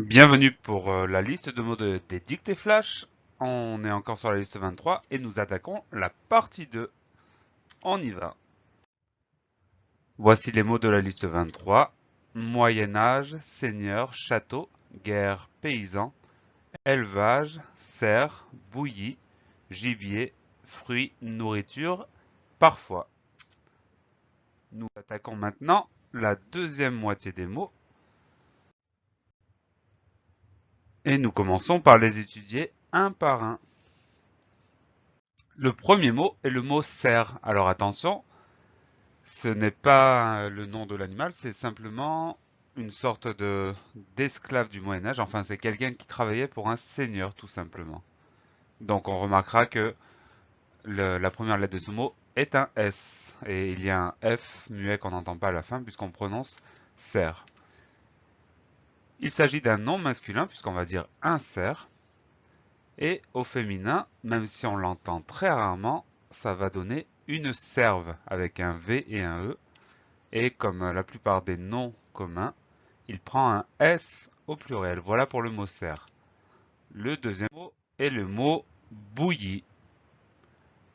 Bienvenue pour la liste de mots des dictées flash. On est encore sur la liste 23 et nous attaquons la partie 2. On y va. Voici les mots de la liste 23. Moyen-Âge, seigneur, château, guerre, paysan, élevage, serre, bouillie, gibier, fruits, nourriture, parfois. Nous attaquons maintenant la deuxième moitié des mots et nous commençons par les étudier un par un. Le premier mot est le mot cerf. Alors attention, ce n'est pas le nom de l'animal, c'est simplement une sorte d'esclave du Moyen-Âge. Enfin, c'est quelqu'un qui travaillait pour un seigneur, tout simplement. Donc on remarquera que la première lettre de ce mot est un S. Et il y a un F muet qu'on n'entend pas à la fin puisqu'on prononce cerf. Il s'agit d'un nom masculin puisqu'on va dire un cerf. Et au féminin, même si on l'entend très rarement, ça va donner une serve avec un V et un E. Et comme la plupart des noms communs, il prend un S au pluriel. Voilà pour le mot cerf. Le deuxième mot est le mot bouillie.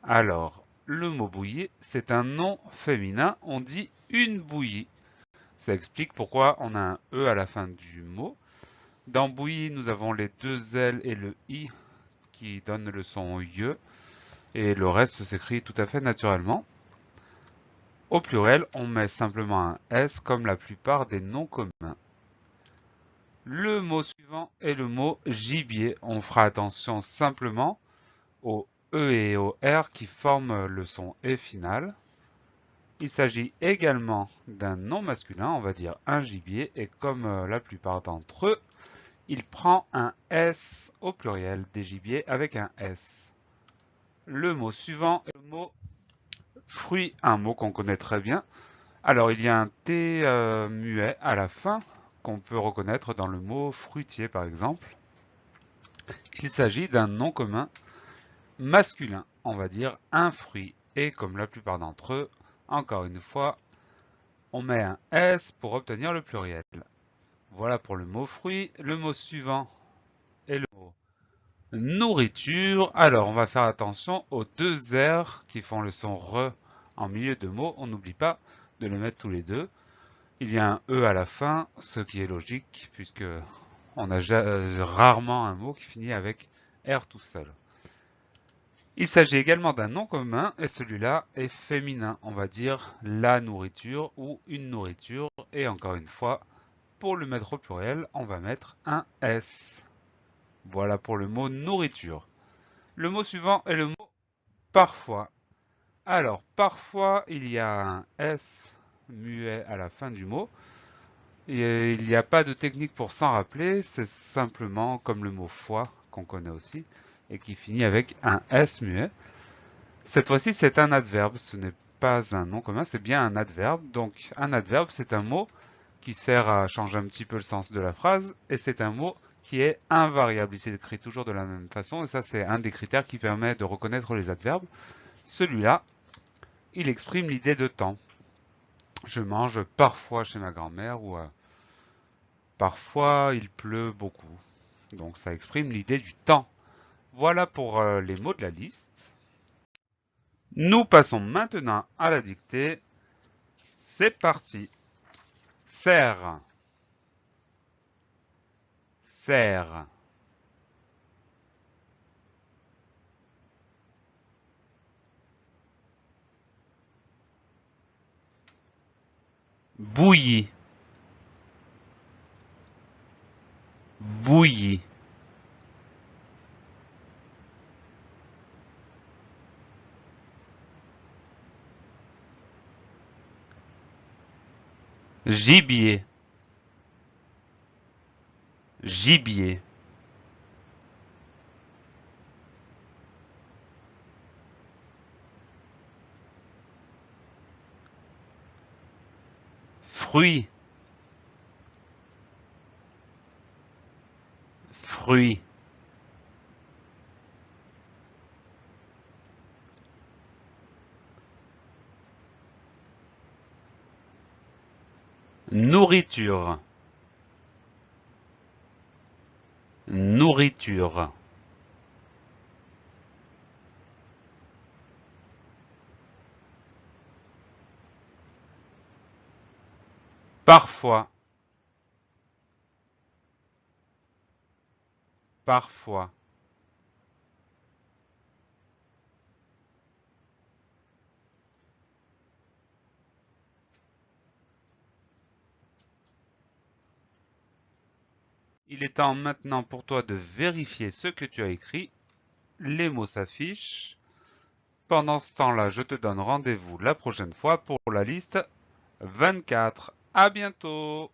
Alors, le mot bouillie, c'est un nom féminin. On dit une bouillie. Ça explique pourquoi on a un E à la fin du mot. Dans bouillie, nous avons les deux L et le I qui donnent le son IE. Et le reste s'écrit tout à fait naturellement. Au pluriel, on met simplement un S comme la plupart des noms communs. Le mot suivant est le mot gibier. On fera attention simplement au E et au R qui forment le son E final. Il s'agit également d'un nom masculin, on va dire un gibier, et comme la plupart d'entre eux, il prend un S au pluriel des gibiers avec un S. Le mot suivant est le mot fruit, un mot qu'on connaît très bien. Alors, il y a un T muet à la fin qu'on peut reconnaître dans le mot fruitier, par exemple. Il s'agit d'un nom commun masculin, on va dire un fruit. Et comme la plupart d'entre eux, encore une fois, on met un S pour obtenir le pluriel. Voilà pour le mot fruit. Le mot suivant est le mot nourriture. Alors, on va faire attention aux deux R qui font le son RE en milieu de mot. On n'oublie pas de les mettre tous les deux. Il y a un E à la fin, ce qui est logique puisque on a rarement un mot qui finit avec R tout seul. Il s'agit également d'un nom commun et celui-là est féminin. On va dire la nourriture ou une nourriture. Et encore une fois, pour le mettre au pluriel, on va mettre un S. Voilà pour le mot nourriture. Le mot suivant est le mot parfois. Alors, parfois, il y a un S muet à la fin du mot. Et il n'y a pas de technique pour s'en rappeler, c'est simplement comme le mot foi qu'on connaît aussi et qui finit avec un S muet. Cette fois-ci, c'est un adverbe, ce n'est pas un nom commun, c'est bien un adverbe. Donc, un adverbe, c'est un mot qui sert à changer un petit peu le sens de la phrase et c'est un mot qui est invariable. Il s'écrit toujours de la même façon et ça, c'est un des critères qui permet de reconnaître les adverbes. Celui-là, il exprime l'idée de temps. Je mange parfois chez ma grand-mère ou parfois il pleut beaucoup. Donc ça exprime l'idée du temps. Voilà pour les mots de la liste. Nous passons maintenant à la dictée. C'est parti. Serre, serre. Bouillie, bouillie. Gibier, gibier. Fruit, fruit. Nourriture, Nourriture. Parfois. Parfois. Il est temps maintenant pour toi de vérifier ce que tu as écrit. Les mots s'affichent. Pendant ce temps-là, je te donne rendez-vous la prochaine fois pour la liste 24. À bientôt!